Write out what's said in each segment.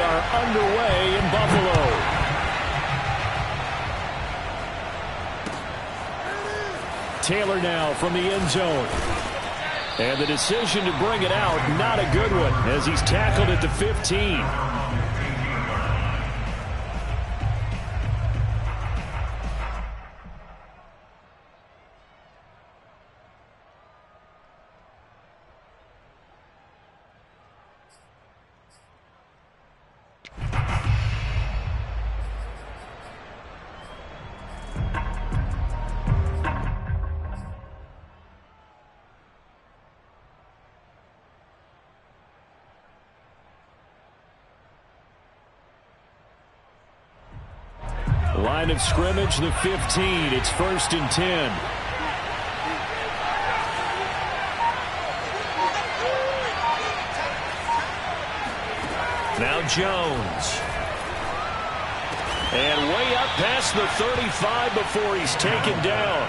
are underway in Buffalo. Taylor now from the end zone. And the decision to bring it out, not a good one, as he's tackled at the 15. Line of scrimmage, the 15. It's 1st and 10. Now Jones. And way up past the 35 before he's taken down.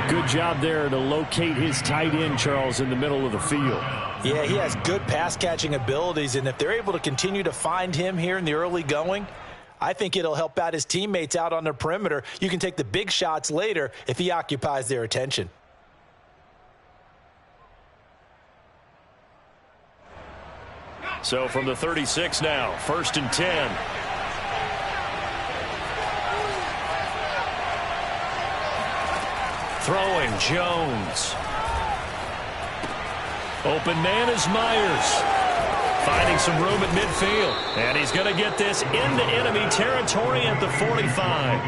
Good job there to locate his tight end, Charles, in the middle of the field. Yeah, he has good pass-catching abilities, and if they're able to continue to find him here in the early going, I think it'll help out his teammates out on the perimeter. You can take the big shots later if he occupies their attention. So from the 36 now, 1st and 10. Throwing Jones. Open man is Myers. Finding some room at midfield. And he's going to get this into enemy territory at the 45.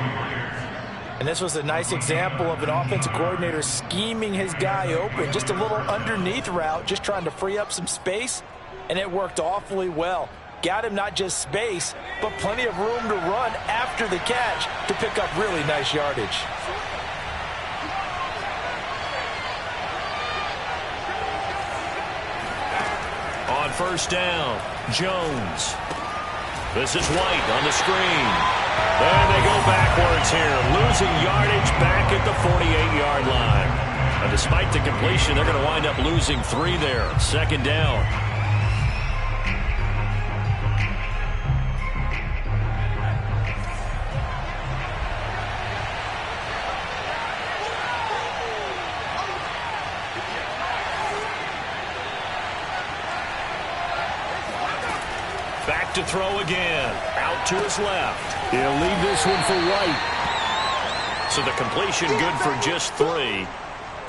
And this was a nice example of an offensive coordinator scheming his guy open. Just a little underneath route, just trying to free up some space. And it worked awfully well. Got him not just space, but plenty of room to run after the catch to pick up really nice yardage. On 1st down, Jones. This is White on the screen. And they go backwards here, losing yardage back at the 48-yard line. And despite the completion, they're going to wind up losing 3 there. 2nd down. Back to throw again. Out to his left. He'll leave this one for White. So the completion good for just 3.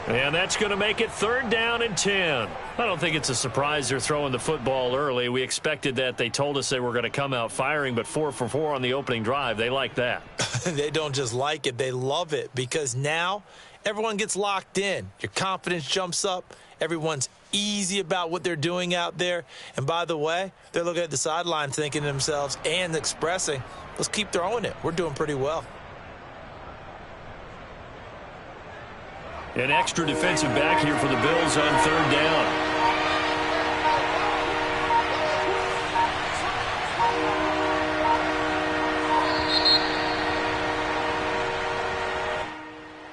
And that's going to make it 3rd down and 10. I don't think it's a surprise they're throwing the football early. We expected that. They told us they were going to come out firing, but 4 for 4 on the opening drive. They like that. They don't just like it. They love it because now everyone gets locked in. Your confidence jumps up. Everyone's easy about what they're doing out there. And by the way, they're looking at the sideline thinking to themselves and expressing, let's keep throwing it. We're doing pretty well. An extra defensive back here for the Bills on 3rd down.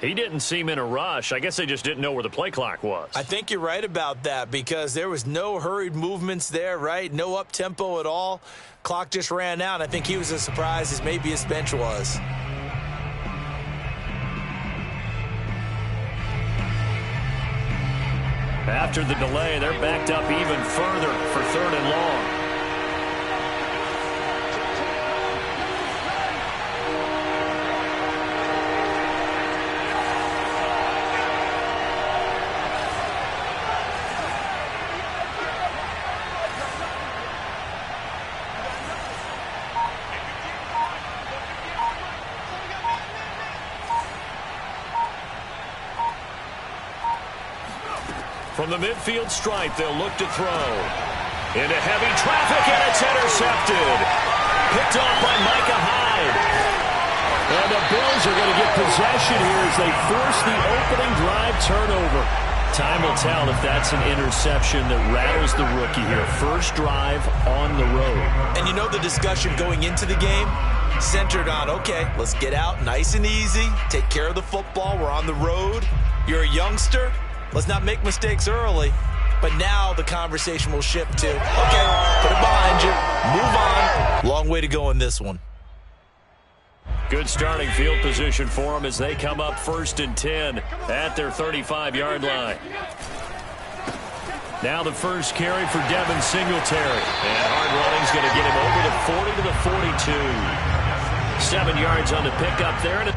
He didn't seem in a rush. I guess they just didn't know where the play clock was. I think you're right about that because there was no hurried movements there, right? No up-tempo at all. Clock just ran out. I think he was as surprised as maybe his bench was. After the delay, they're backed up even further for 3rd and long. From the midfield stripe, they'll look to throw. Into heavy traffic, and it's intercepted. Picked off by Micah Hyde. And the Bills are going to get possession here as they force the opening drive turnover. Time will tell if that's an interception that rattles the rookie here. First drive on the road. And you know the discussion going into the game? Centered on, okay, let's get out nice and easy. Take care of the football. We're on the road. You're a youngster. Let's not make mistakes early. but now the conversation will shift to, okay, put it behind you, move on. Long way to go in this one. Good starting field position for them as they come up 1st and 10 at their 35-yard line. Now the first carry for Devin Singletary. And hard running's going to get him over the 40 to the 42. 7 yards on the pickup there. And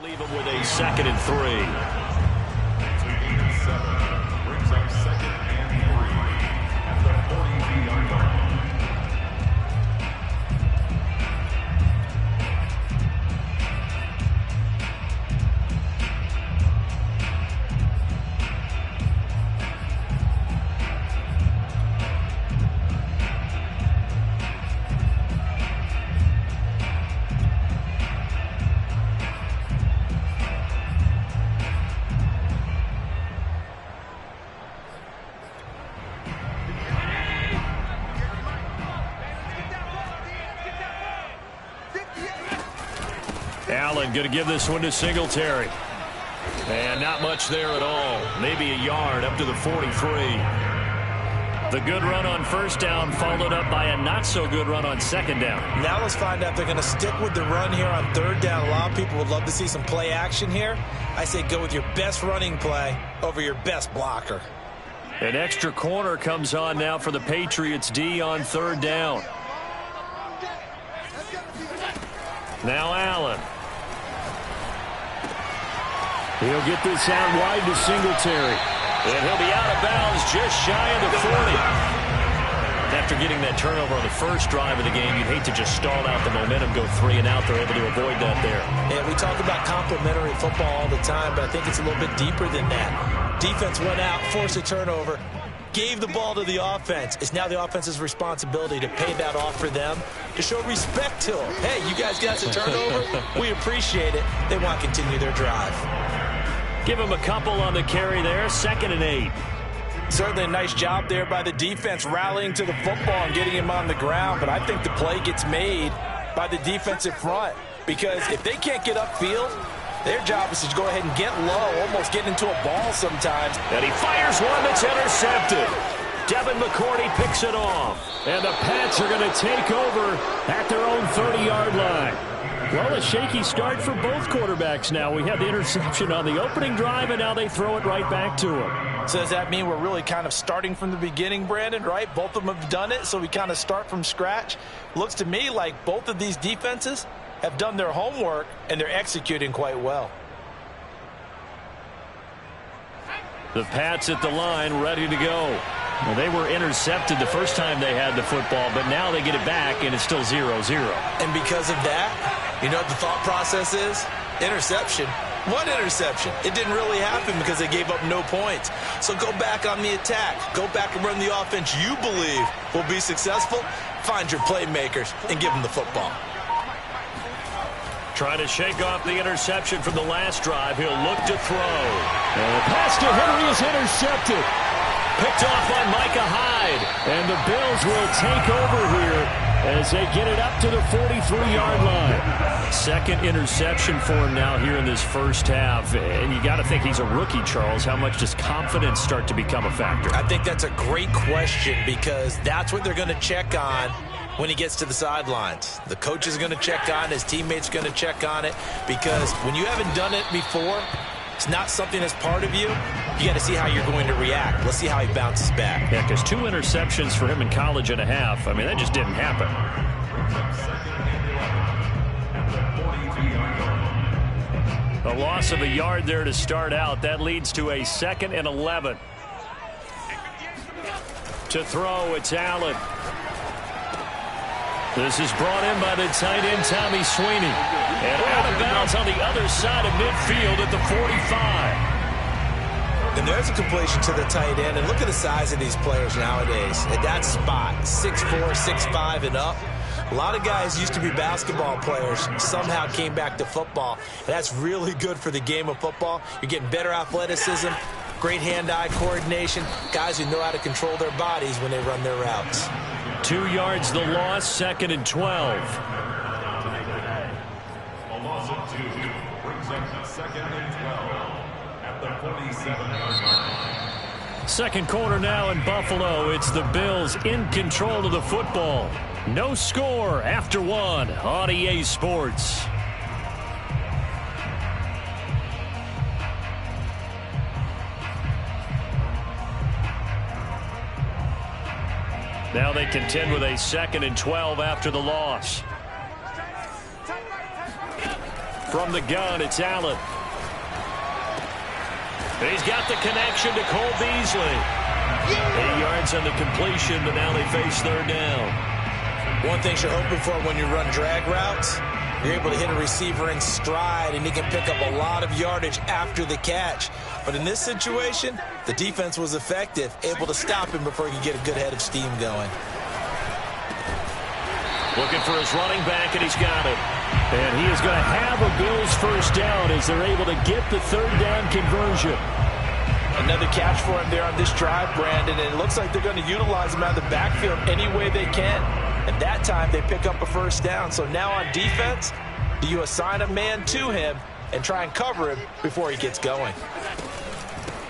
leave him with a 2nd and 3. Brings up 2nd and 3 at the 40-yard line. Allen going to give this one to Singletary. And not much there at all. Maybe a yard up to the 43. The good run on 1st down followed up by a not-so-good run on 2nd down. Now let's find out if they're going to stick with the run here on 3rd down. A lot of people would love to see some play action here. I say go with your best running play over your best blocker. An extra corner comes on now for the Patriots D on 3rd down. Now Allen. He'll get this out wide to Singletary. And he'll be out of bounds just shy of the 40. After getting that turnover on the first drive of the game, you'd hate to just stall out the momentum, go 3 and out. They're able to avoid that there. Yeah, we talk about complementary football all the time, but I think it's a little bit deeper than that. Defense went out, forced a turnover, gave the ball to the offense. It's now the offense's responsibility to pay that off for them, to show respect to them. Hey, you guys got the turnover? We appreciate it. They want to continue their drive. Give him a couple on the carry there, 2nd and 8. Certainly a nice job there by the defense rallying to the football and getting him on the ground, but I think the play gets made by the defensive front because if they can't get upfield, their job is to go ahead and get low, almost get into a ball sometimes. And he fires one that's intercepted. Devin McCourty picks it off. And the Pats are going to take over at their own 30-yard line. Well, a shaky start for both quarterbacks now. We had the interception on the opening drive, and now they throw it right back to him. So does that mean we're really kind of starting from the beginning, Brandon, right? Both of them have done it, so we kind of start from scratch. Looks to me like both of these defenses have done their homework, and they're executing quite well. The Pats at the line, ready to go. Well, they were intercepted the first time they had the football, but now they get it back, and it's still 0-0. And because of that, you know what the thought process is? Interception. One interception. It didn't really happen because they gave up no points. So go back on the attack. Go back and run the offense you believe will be successful. Find your playmakers and give them the football. Trying to shake off the interception from the last drive. He'll look to throw. And the pass to Henry is intercepted. Picked off by Micah Hyde. And the Bills will take over here as they get it up to the 43-yard line. Second interception for him now here in this first half. And you got to think he's a rookie, Charles. How much does confidence start to become a factor? I think that's a great question because that's what they're going to check on when he gets to the sidelines. The coach is going to check on it. His teammates are going to check on it, because when you haven't done it before, it's not something that's part of you. You got to see how you're going to react. Let's see how he bounces back. Yeah, because 2 interceptions for him in college and a half. I mean, that just didn't happen. A loss of a yard there to start out. That leads to a 2nd and 11. To throw, it's Allen. This is brought in by the tight end, Tommy Sweeney. And out of bounds on the other side of midfield at the 45. And there's a completion to the tight end. And look at the size of these players nowadays. At that spot, 6'4", 6'5", and up. A lot of guys used to be basketball players, somehow came back to football. And that's really good for the game of football. You're getting better athleticism, great hand-eye coordination, guys who know how to control their bodies when they run their routes. 2 yards the loss, 2nd and 12. A loss of 2 brings up 2nd and 12 at the 47-yard line. Second quarter now in Buffalo. It's the Bills in control of the football. No score after 1 on EA Sports. Now they contend with a 2nd and 12 after the loss. From the gun, it's Allen. He's got the connection to Cole Beasley. 8 yards on the completion, but now they face 3rd down. One thing you're hoping for when you run drag routes, you're able to hit a receiver in stride, and he can pick up a lot of yardage after the catch. But in this situation, the defense was effective, able to stop him before he could get a good head of steam going. Looking for his running back, and he's got it. And he is going to have a Bills first down as they're able to get the 3rd down conversion. Another catch for him there on this drive, Brandon, and it looks like they're going to utilize him out of the backfield any way they can. And that time they pick up a first down. So now on defense, do you assign a man to him and try and cover him before he gets going?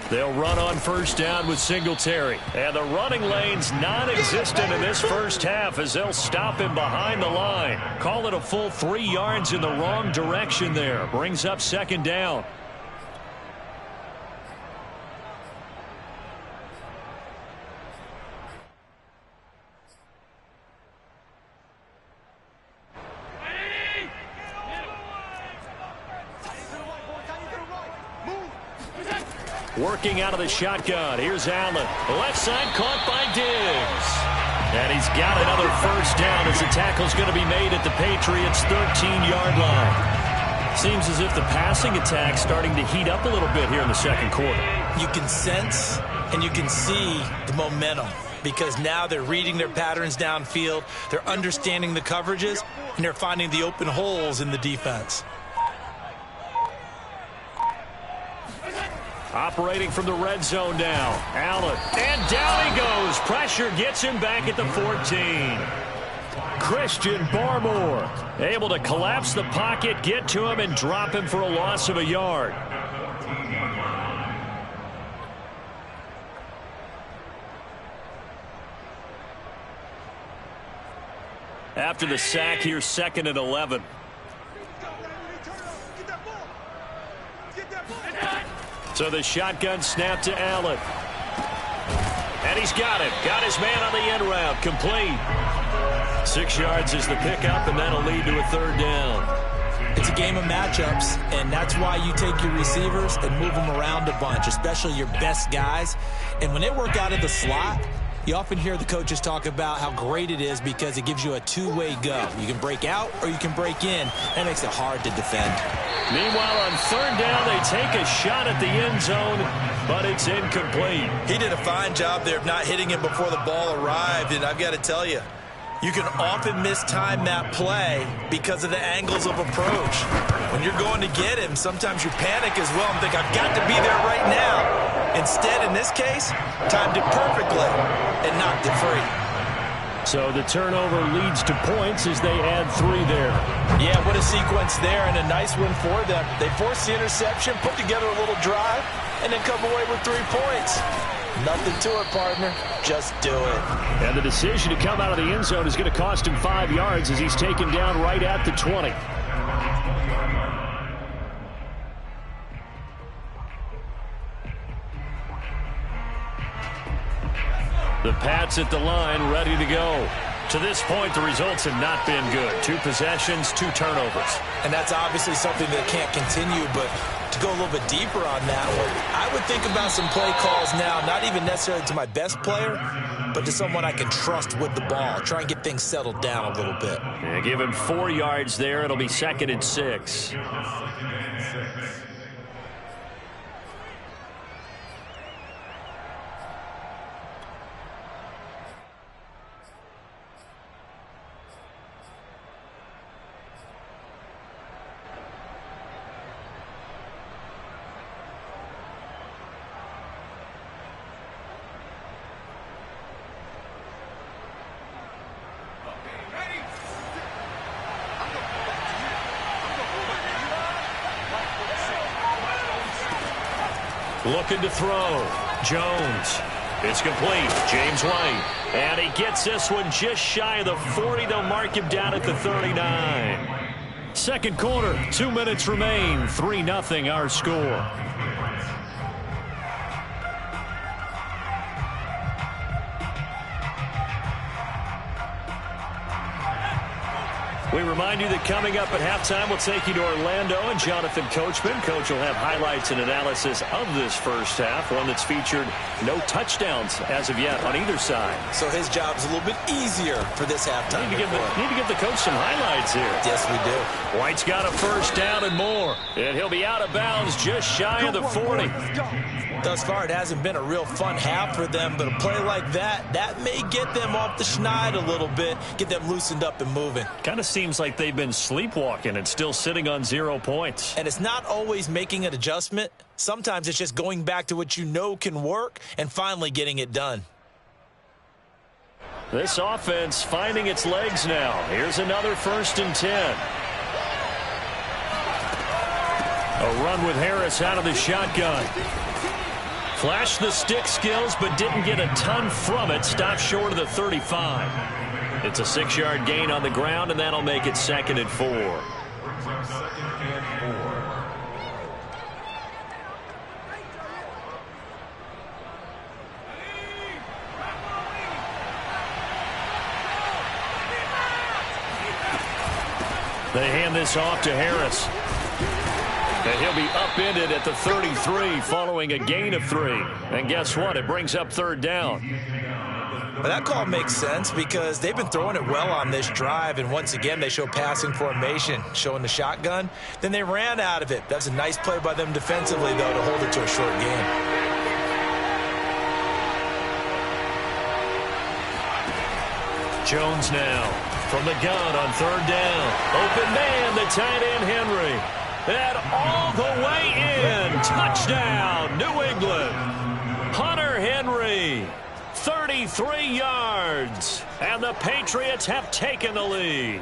They'll run on first down with Singletary. And the running lane's non-existent in this first half as they'll stop him behind the line. Call it a full 3 yards in the wrong direction there. Brings up 2nd down. Working out of the shotgun. Here's Allen. Left side caught by Diggs. And he's got another first down as the tackle's going to be made at the Patriots' 13-yard line. Seems as if the passing attack's starting to heat up a little bit here in the second quarter. You can sense and you can see the momentum, because now they're reading their patterns downfield, they're understanding the coverages, and they're finding the open holes in the defense. Operating from the red zone now. Allen. And down he goes. Pressure gets him back at the 14. Christian Barmore able to collapse the pocket, get to him, and drop him for a loss of a yard. After the sack, here's 2nd and 11. So the shotgun snap to Allen. And he's got it. Got his man on the end route. Complete. 6 yards is the pickup, and that'll lead to a 3rd down. It's a game of matchups, and that's why you take your receivers and move them around a bunch, especially your best guys. And when they work out of the slot, you often hear the coaches talk about how great it is because it gives you a two-way go. You can break out or you can break in. That makes it hard to defend. Meanwhile, on 3rd down, they take a shot at the end zone, but it's incomplete. He did a fine job there of not hitting him before the ball arrived, and I've got to tell you, you can often mistime that play because of the angles of approach. When you're going to get him, sometimes you panic as well and think, I've got to be there right now. Instead, in this case, timed it perfectly and knocked it free. So the turnover leads to points as they add 3 there. Yeah, what a sequence there, and a nice win for them. They forced the interception, put together a little drive, and then come away with 3 points. Nothing to it, partner. Just do it. And the decision to come out of the end zone is going to cost him 5 yards as he's taken down right at the 20. The Pats at the line, ready to go. To this point, the results have not been good. 2 possessions, 2 turnovers. And that's obviously something that can't continue, but to go a little bit deeper on that one, I would think about some play calls now, not even necessarily to my best player, but to someone I can trust with the ball. Try and get things settled down a little bit. Yeah, give him 4 yards there. It'll be 2nd and 6. Looking to throw. Jones. It's complete. James White. And he gets this one just shy of the 40. They'll mark him down at the 39. Second quarter. 2 minutes remain. 3-0 our score. We remind you that coming up at halftime, we'll take you to Orlando and Jonathan Coachman. Coach will have highlights and analysis of this first half, one that's featured no touchdowns as of yet on either side. So his job's a little bit easier for this halftime. Need to give the coach some highlights here. Yes, we do. White's got a first down and more, and he'll be out of bounds just shy of the 40. Thus far, it hasn't been a real fun half for them, but a play like that may get them off the schneid a little bit, get them loosened up and moving. Kind of seems like they've been sleepwalking and still sitting on 0 points. And it's not always making an adjustment. Sometimes it's just going back to what you know can work and finally getting it done. This offense finding its legs now. Here's another 1st and 10. A run with Harris out of the shotgun. Flashed the stick skills, but didn't get a ton from it. Stopped short of the 35. It's a 6-yard gain on the ground, and that'll make it 2nd and 4. They hand this off to Harris. And he'll be upended at the 33 following a gain of 3. And guess what? It brings up 3rd down. Well, that call makes sense because they've been throwing it well on this drive, and once again they show passing formation, showing the shotgun. Then they ran out of it. That's a nice play by them defensively, though, to hold it to a short game. Jones now from the gun on 3rd down. Open man, the tight end Henry. And all the way in. Touchdown, New England. Hunter Henry. 33 yards, and the Patriots have taken the lead.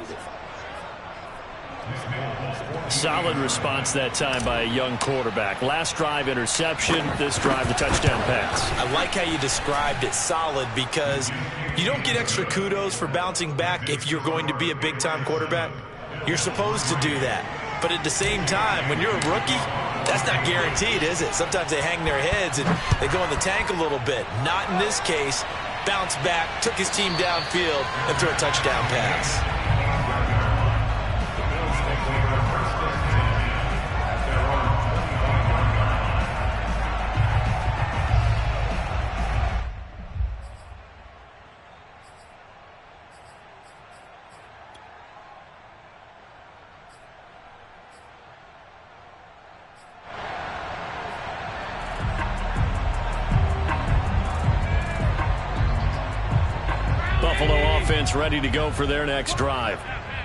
Solid response that time by a young quarterback. Last drive, interception. This drive, the touchdown pass. I like how you described it, solid, because you don't get extra kudos for bouncing back if you're going to be a big-time quarterback. You're supposed to do that. But at the same time, when you're a rookie, that's not guaranteed, is it? Sometimes they hang their heads and they go in the tank a little bit. Not in this case. Bounce back, took his team downfield, and threw a touchdown pass. Buffalo offense ready to go for their next drive.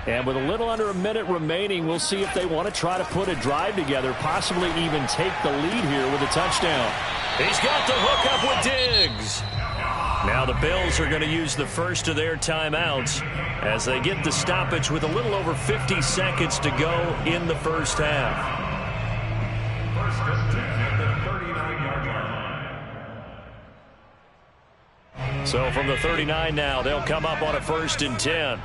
And with a little under a minute remaining, we'll see if they want to try to put a drive together, possibly even take the lead here with a touchdown. He's got the hook up with Diggs. Now the Bills are going to use the first of their timeouts as they get the stoppage with a little over 50 seconds to go in the first half. So from the 39 now, they'll come up on a 1st and 10.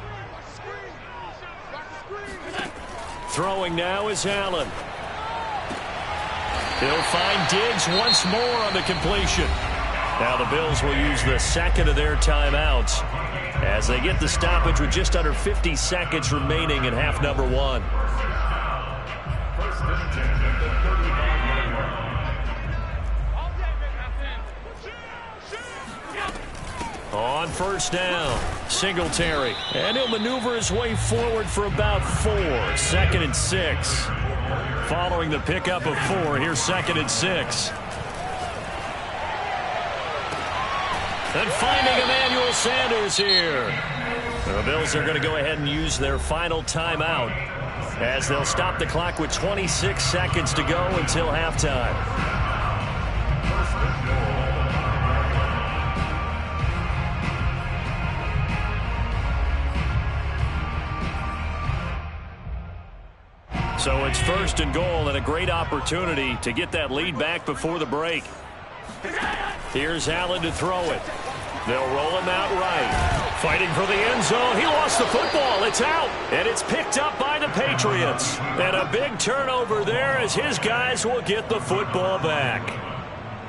Throwing now is Allen. He'll find Diggs once more on the completion. Now the Bills will use the second of their timeouts as they get the stoppage with just under 50 seconds remaining in half number 1. On 1st down, Singletary. And he'll maneuver his way forward for about 4. 2nd and 6. Following the pickup of 4, here's 2nd and 6. And finding Emmanuel Sanders here. The Bills are going to go ahead and use their final timeout as they'll stop the clock with 26 seconds to go until halftime. So it's 1st and goal and a great opportunity to get that lead back before the break. Here's Allen to throw it. They'll roll him out right. Fighting for the end zone. He lost the football. It's out. And it's picked up by the Patriots. And a big turnover there as his guys will get the football back.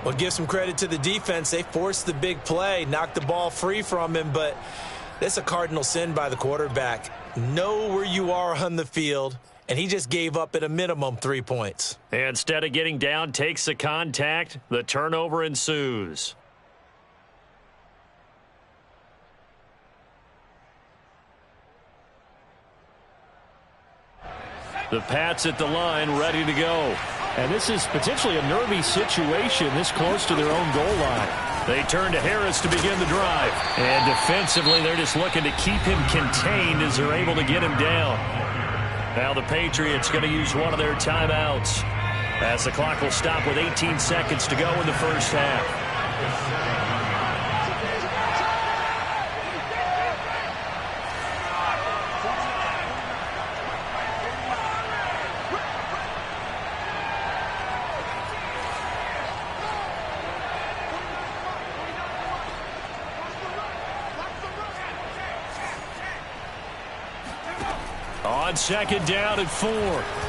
Well, give some credit to the defense. They forced the big play, knocked the ball free from him, but that's a cardinal sin by the quarterback. Know where you are on the field. And he just gave up at a minimum 3 points. Instead of getting down, takes the contact. The turnover ensues. The Pats at the line, ready to go. And this is potentially a nervy situation this close to their own goal line. They turn to Harris to begin the drive. And defensively, they're just looking to keep him contained as they're able to get him down. Now the Patriots going to use one of their timeouts as the clock will stop with 18 seconds to go in the first half. On 2nd down at 4.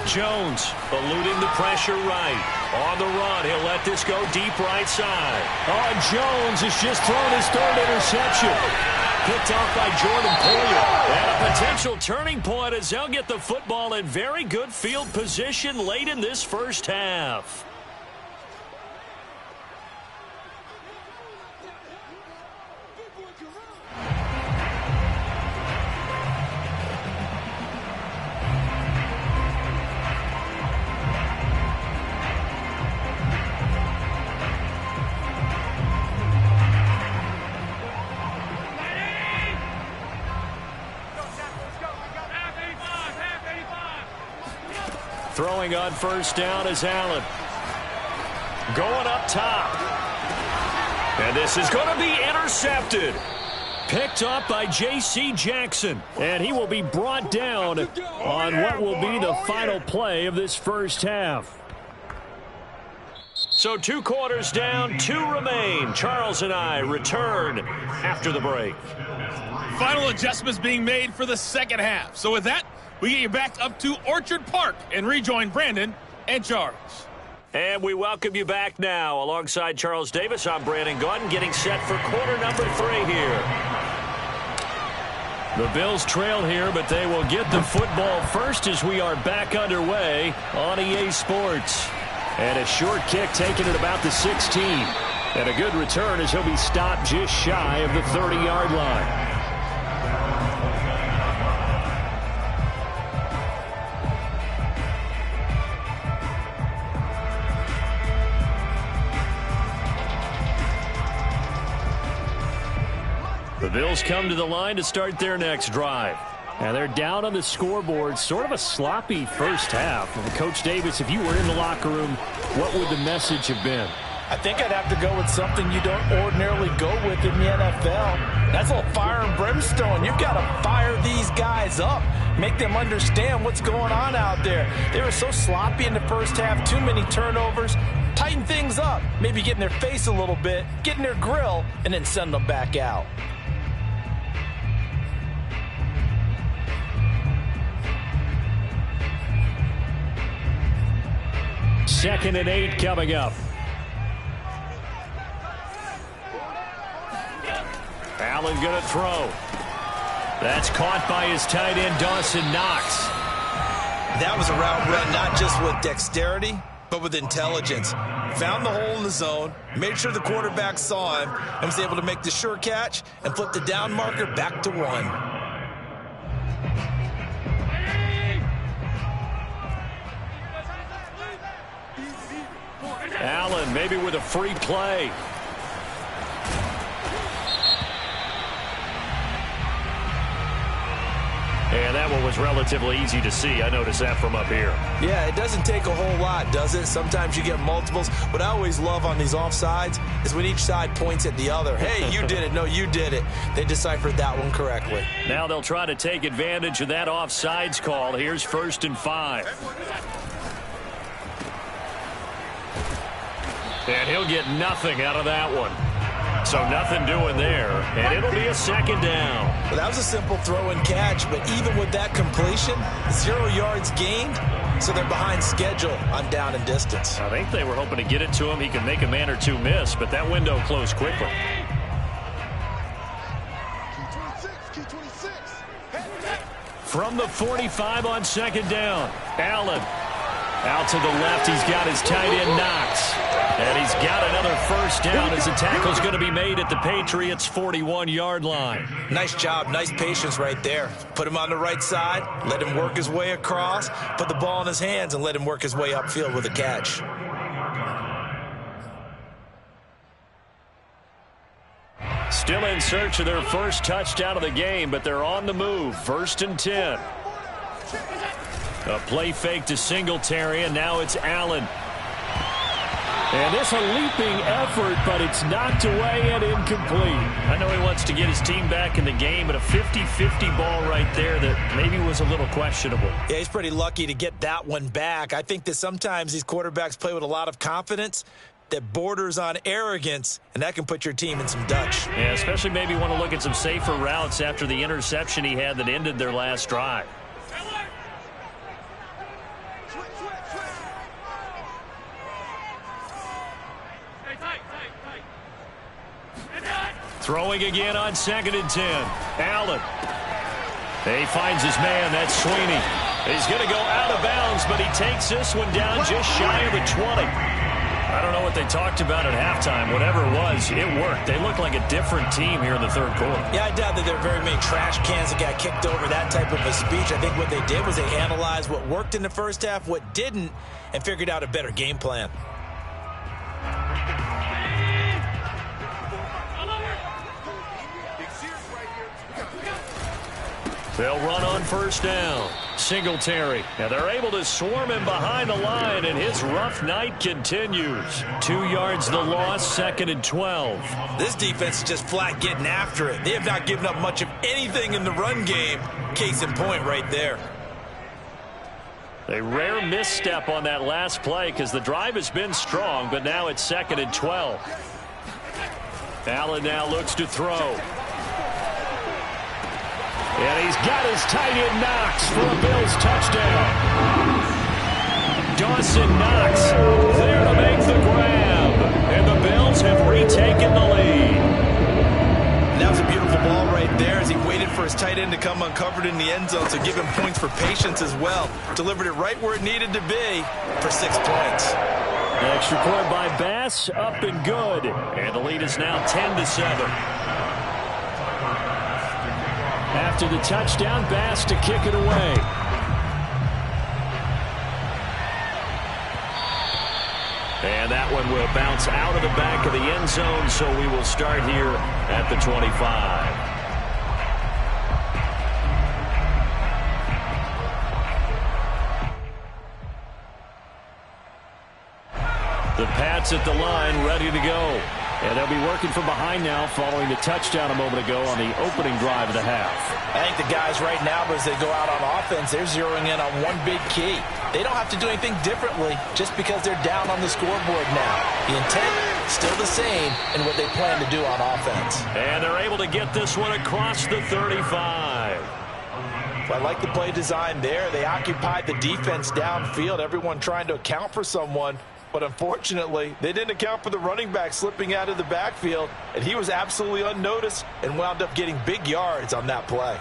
Jones eluding the pressure right. On the run, he'll let this go deep right side. Oh, Jones has just thrown his 3rd interception. Picked off by Jordan Poyer. And a potential turning point as they'll get the football in very good field position late in this first half. Throwing on 1st down is Allen. Going up top. And this is going to be intercepted. Picked up by J.C. Jackson. And he will be brought down on what will be the final play of this first half. So 2 quarters down, 2 remain. Charles and I return after the break. Final adjustments being made for the second half. So with that, we get you back up to Orchard Park and rejoin Brandon and Charles. And we welcome you back now. Alongside Charles Davis, I'm Brandon Gaudin, getting set for quarter number 3 here. The Bills trail here, but they will get the football first as we are back underway on EA Sports. And a short kick taken at about the 16. And a good return as he'll be stopped just shy of the 30-yard line. The Bills come to the line to start their next drive. And they're down on the scoreboard. Sort of a sloppy first half. And Coach Davis, if you were in the locker room, what would the message have been? I think I'd have to go with something you don't ordinarily go with in the NFL. That's a little fire and brimstone. You've got to fire these guys up. Make them understand what's going on out there. They were so sloppy in the first half, too many turnovers. Tighten things up. Maybe get in their face a little bit, get in their grill, and then send them back out. Second and 8 coming up. Allen going to throw. That's caught by his tight end, Dawson Knox. That was a route run not just with dexterity, but with intelligence. Found the hole in the zone, made sure the quarterback saw him, and was able to make the sure catch and flip the down marker back to 1. Allen maybe with a free play. And that one was relatively easy to see. I noticed that from up here. Yeah, it doesn't take a whole lot, does it? Sometimes you get multiples. What I always love on these offsides is when each side points at the other. Hey, you did it. No, you did it. They deciphered that one correctly. Now they'll try to take advantage of that offsides call. Here's 1st and 5. And he'll get nothing out of that one. So nothing doing there, and it'll be a 2nd down. Well, that was a simple throw and catch, but even with that completion, 0 yards gained, so they're behind schedule on down and distance. I think they were hoping to get it to him. He could make a man or two miss, but that window closed quickly. From the 45 on 2nd down, Allen. Out to the left, he's got his tight end Knox. And he's got another 1st down as the tackle's going to be made at the Patriots' 41-yard line. Nice job, nice patience right there. Put him on the right side, let him work his way across, put the ball in his hands, and let him work his way upfield with a catch. Still in search of their first touchdown of the game, but they're on the move. 1st and 10. A play fake to Singletary, and now it's Allen. And this a leaping effort, but it's knocked away and incomplete. I know he wants to get his team back in the game, but a 50-50 ball right there that maybe was a little questionable. Yeah, he's pretty lucky to get that one back. I think that sometimes these quarterbacks play with a lot of confidence that borders on arrogance, and that can put your team in some Dutch. Yeah, especially maybe want to look at some safer routes after the interception he had that ended their last drive. Throwing again on 2nd and 10. Allen. He finds his man. That's Sweeney. He's going to go out of bounds, but he takes this one down just shy of the 20. I don't know what they talked about at halftime. Whatever it was, it worked. They look like a different team here in the 3rd quarter. Yeah, I doubt that there are very many trash cans that got kicked over, that type of a speech. I think what they did was they analyzed what worked in the first half, what didn't, and figured out a better game plan. They'll run on 1st down. Singletary. Now they're able to swarm him behind the line, and his rough night continues. 2 yards the loss, 2nd and 12. This defense is just flat getting after it. They have not given up much of anything in the run game. Case in point right there. A rare misstep on that last play because the drive has been strong, but now it's 2nd and 12. Allen now looks to throw. And he's got his tight end Knox for a Bills touchdown. Dawson Knox there to make the grab. And the Bills have retaken the lead. And that was a beautiful ball right there as he waited for his tight end to come uncovered in the end zone, so give him points for patience as well. Delivered it right where it needed to be for 6 points. The extra point by Bass, up and good. And the lead is now 10-7. After the touchdown, Bass to kick it away. And that one will bounce out of the back of the end zone, so we will start here at the 25. The Pats sets at the line, ready to go. And they'll be working from behind now following the touchdown a moment ago on the opening drive of the half. I think the guys right now, as they go out on offense, they're zeroing in on one big key. They don't have to do anything differently just because they're down on the scoreboard now. The intent, still the same in what they plan to do on offense. And they're able to get this one across the 35. I like the play design there. They occupied the defense downfield, everyone trying to account for someone. But unfortunately, they didn't account for the running back slipping out of the backfield, and he was absolutely unnoticed and wound up getting big yards on that play.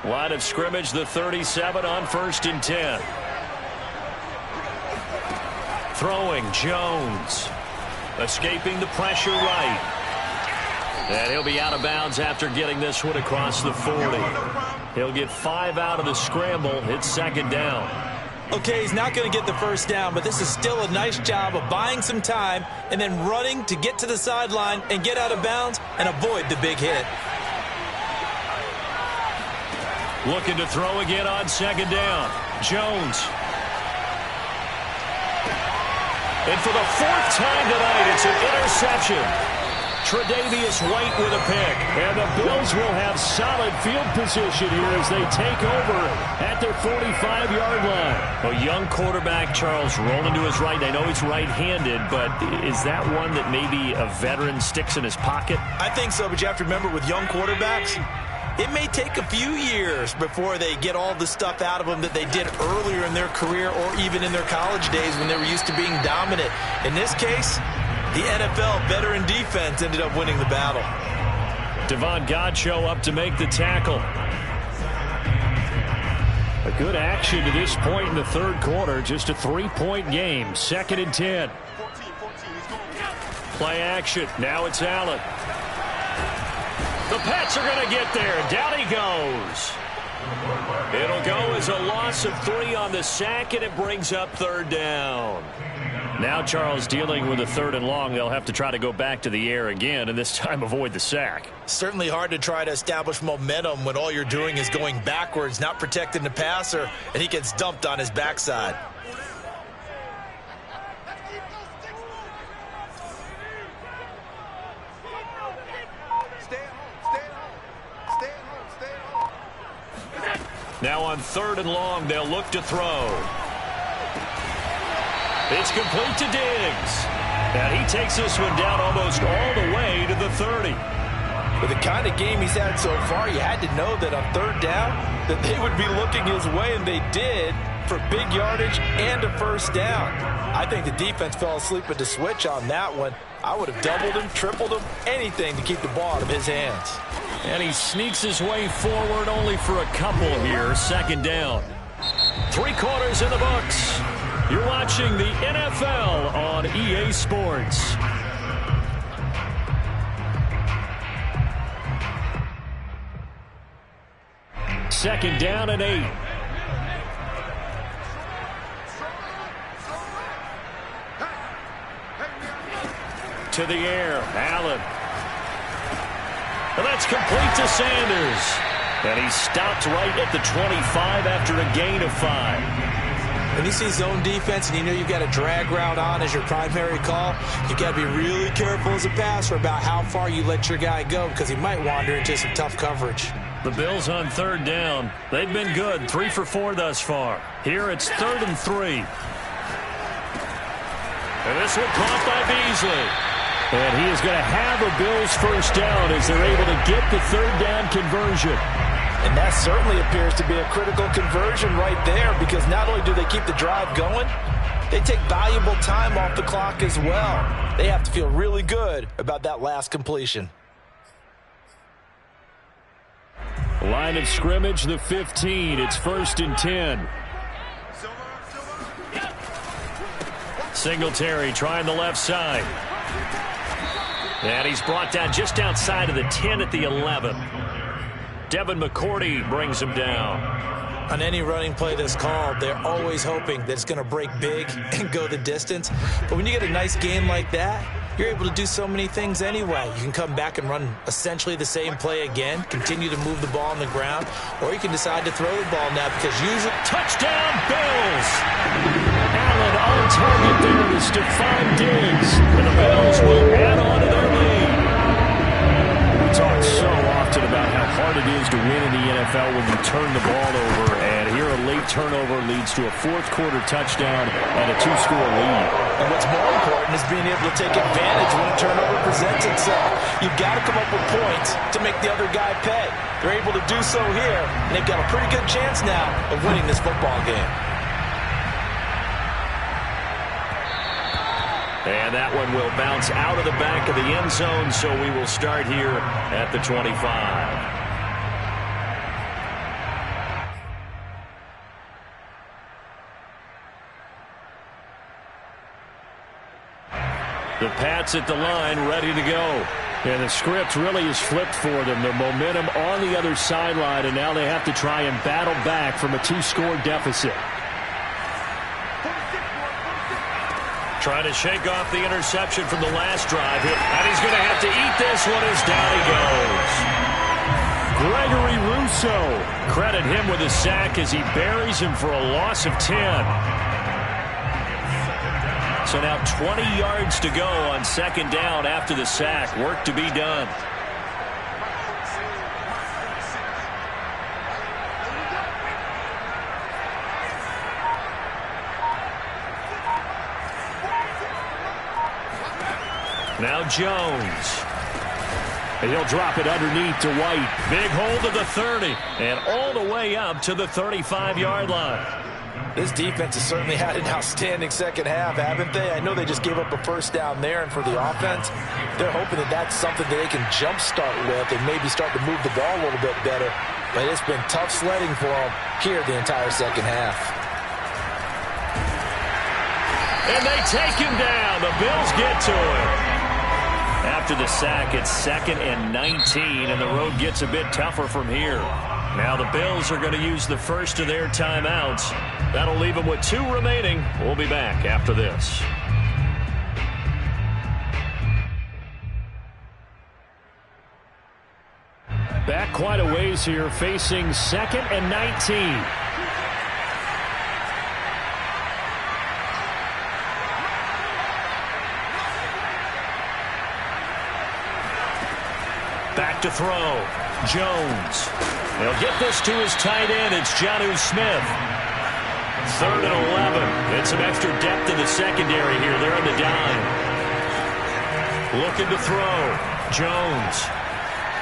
Line of scrimmage, the 37 on 1st and 10. Throwing, Jones. Escaping the pressure right. And he'll be out of bounds after getting this one across the 40. He'll get 5 out of the scramble. It's 2nd down. Okay, he's not going to get the first down, but this is still a nice job of buying some time and then running to get to the sideline and get out of bounds and avoid the big hit. Looking to throw again on 2nd down. Jones. And for the 4th time tonight, it's an interception. Tre'Davious White with a pick. And the Bills will have solid field position here as they take over at their 45-yard line. A young quarterback, Charles, rolling to his right. I know he's right-handed, but is that one that maybe a veteran sticks in his pocket? I think so, but you have to remember with young quarterbacks, it may take a few years before they get all the stuff out of them that they did earlier in their career or even in their college days when they were used to being dominant. In this case, the NFL veteran defense ended up winning the battle. Devon Godchaux up to make the tackle. A good action to this point in the 3rd quarter. Just a 3-point game. 2nd and 10. Play action. Now it's Allen. The Pats are going to get there. Down he goes. It'll go as a loss of 3 on the sack, and it brings up 3rd down. Now Charles dealing with a 3rd and long. They'll have to try to go back to the air again, and this time avoid the sack. Certainly hard to try to establish momentum when all you're doing is going backwards, not protecting the passer, and he gets dumped on his backside. Now on 3rd and long, they'll look to throw. It's complete to Diggs. And he takes this one down almost all the way to the 30. With the kind of game he's had so far, you had to know that on 3rd down that they would be looking his way, and they did, for big yardage and a 1st down. I think the defense fell asleep at the switch on that one. I would have doubled him, tripled him, anything to keep the ball out of his hands. And he sneaks his way forward only for a couple here. 2nd down. 3 quarters in the books. You're watching the NFL on EA Sports. Second down and 8. To the air, Allen. And that's complete to Sanders. And he stopped right at the 25 after a gain of 5. When you see zone defense and you know you've got a drag route on as your primary call, you've got to be really careful as a passer about how far you let your guy go because he might wander into some tough coverage. The Bills on 3rd down. They've been good, 3 for 4 thus far. Here it's 3rd and 3. And this one caught by Beasley. And he is going to have a Bills 1st down as they're able to get the 3rd down conversion. And that certainly appears to be a critical conversion right there because not only do they keep the drive going, they take valuable time off the clock as well. They have to feel really good about that last completion. Line of scrimmage, the 15. It's 1st and 10. Singletary trying the left side. And he's brought down just outside of the 10 at the 11. Devin McCourty brings him down. On any running play that's called, they're always hoping that it's going to break big and go the distance. But when you get a nice game like that, you're able to do so many things anyway. You can come back and run essentially the same play again, continue to move the ball on the ground, or you can decide to throw the ball now because usually... Touchdown, Bills! Allen on target there to Stephon Diggs. And the Bills will add on to their lead. We talk so often about how hard it is to win in the NFL when you turn the ball over, and here a late turnover leads to a fourth-quarter touchdown and a two-score lead. And what's more important is being able to take advantage when a turnover presents itself. You've got to come up with points to make the other guy pay. They're able to do so here, and they've got a pretty good chance now of winning this football game. And that one will bounce out of the back of the end zone, so we will start here at the 25. The Pats at the line, ready to go. And the script really is flipped for them. The momentum on the other sideline, and now they have to try and battle back from a two-score deficit. Trying to shake off the interception from the last drive. And he's going to have to eat this one as down he goes. Gregory Rousseau. Credit him with a sack as he buries him for a loss of 10. So now 20 yards to go on second down after the sack. Work to be done. Now Jones. And he'll drop it underneath to White. Big hold of the 30. And all the way up to the 35-yard line. This defense has certainly had an outstanding second half, haven't they? I know they just gave up a first down there, and for the offense, they're hoping that that's something that they can jumpstart with and maybe start to move the ball a little bit better. But it's been tough sledding for them here the entire second half. And they take him down. The Bills get to him. After the sack, it's 2nd and 19, and the road gets a bit tougher from here. Now the Bills are going to use the first of their timeouts. That'll leave them with 2 remaining. We'll be back after this. Back quite a ways here, facing 2nd and 19. Back to throw. Jones. He'll get this to his tight end. It's Jonnu Smith. 3rd and 11. Get some extra depth in the secondary here. They're on the dime. Looking to throw. Jones.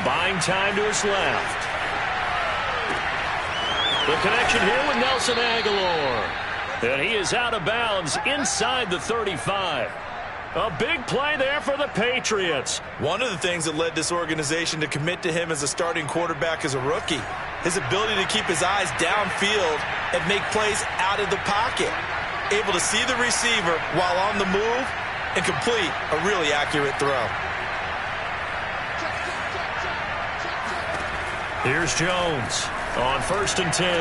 Buying time to his left. The connection here with Nelson Aguilar. And he is out of bounds inside the 35. A big play there for the Patriots. One of the things that led this organization to commit to him as a starting quarterback as a rookie, his ability to keep his eyes downfield and make plays out of the pocket. Able to see the receiver while on the move and complete a really accurate throw. Here's Jones on 1st and 10.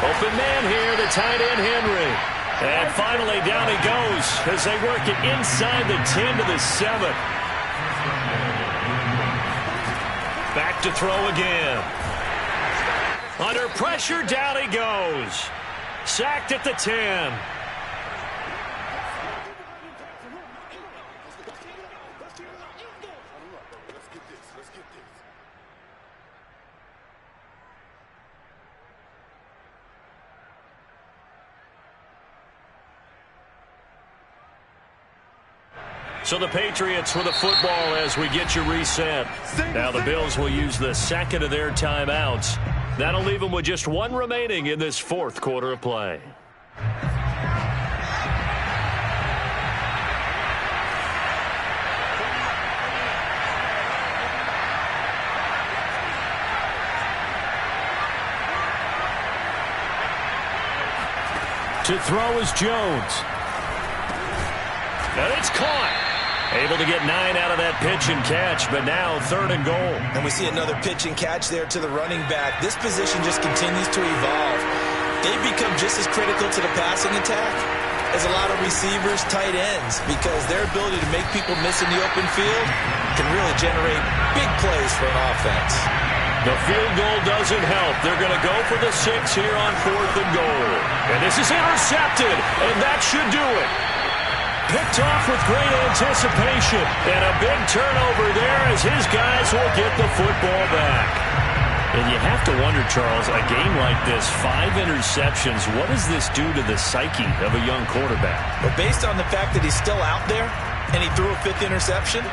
Open man here, the tight end Henry. And finally, down he goes as they work it inside the 10 to the 7. Back to throw again. Under pressure, down he goes. Sacked at the 10. So the Patriots with the football as we get you reset. Now the Bills will use the 2nd of their timeouts. That'll leave them with just 1 remaining in this 4th quarter of play. To throw is Jones. And it's caught. Able to get 9 out of that pitch and catch, but now 3rd and goal. And we see another pitch and catch there to the running back. This position just continues to evolve. They've become just as critical to the passing attack is a lot of receivers, tight ends, because their ability to make people miss in the open field can really generate big plays for an offense. The field goal doesn't help. They're going to go for the 6 here on 4th and goal. And this is intercepted, and that should do it. Picked off with great anticipation, and a big turnover there as his guys will get the football back. And you have to wonder, Charles, a game like this, 5 interceptions, what does this do to the psyche of a young quarterback? But based on the fact that he's still out there and he threw a 5th interception,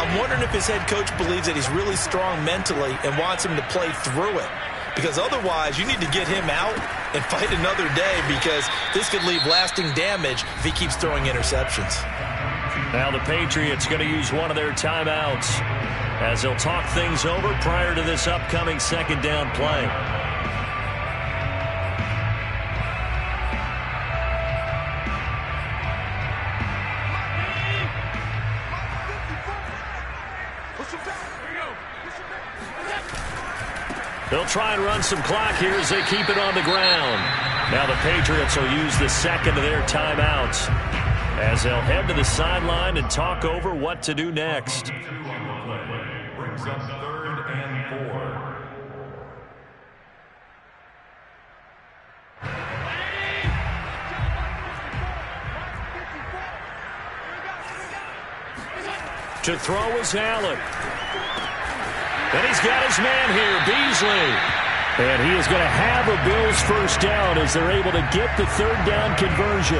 I'm wondering if his head coach believes that he's really strong mentally and wants him to play through it. Because otherwise, you need to get him out and fight another day, because this could leave lasting damage if he keeps throwing interceptions. Now the Patriots going to use one of their timeouts as they'll talk things over prior to this upcoming 2nd down play. They'll try and run some clock here as they keep it on the ground. Now the Patriots will use the 2nd of their timeouts as they'll head to the sideline and talk over what to do next. Brings up 3rd and 4. To throw is Allen. And he's got his man here, Beasley. And he is going to have a Bills 1st down as they're able to get the 3rd down conversion.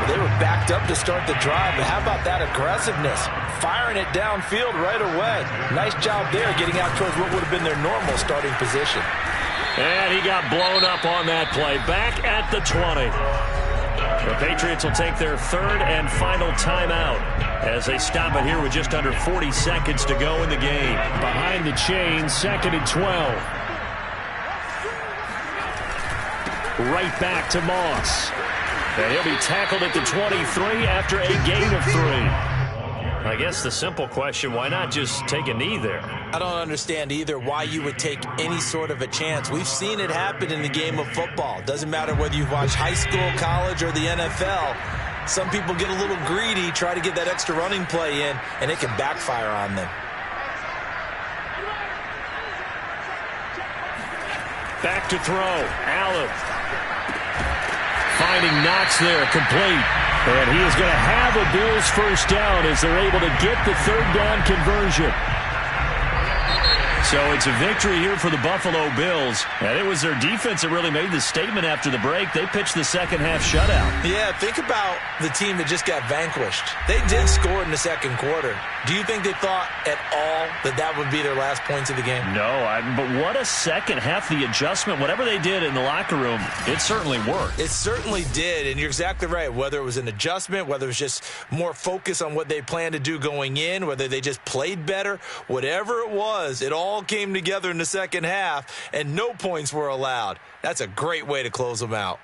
They were backed up to start the drive, but how about that aggressiveness? Firing it downfield right away. Nice job there, getting out towards what would have been their normal starting position. And he got blown up on that play. Back at the 20. The Patriots will take their 3rd and final timeout as they stop it here with just under 40 seconds to go in the game. Behind the chains, 2nd and 12. Right back to Moss. And he'll be tackled at the 23 after a gain of 3. I guess the simple question, why not just take a knee there? I don't understand either why you would take any sort of a chance. We've seen it happen in the game of football. Doesn't matter whether you watch high school, college, or the NFL. Some people get a little greedy, try to get that extra running play in, and it can backfire on them. Back to throw. Allen. Finding Knox there, complete. And he is going to have a Bills 1st down as they're able to get the 3rd down conversion. So it's a victory here for the Buffalo Bills. And it was their defense that really made the statement after the break. They pitched the 2nd half shutout. Yeah, think about the team that just got vanquished. They did score in the 2nd quarter. Do you think they thought at all that that would be their last points of the game? No, but what a 2nd half. The adjustment, whatever they did in the locker room, it certainly worked. It certainly did, and you're exactly right. Whether it was an adjustment, whether it was just more focus on what they planned to do going in, whether they just played better, whatever it was, it all came together in the 2nd half, and no points were allowed. That's a great way to close them out.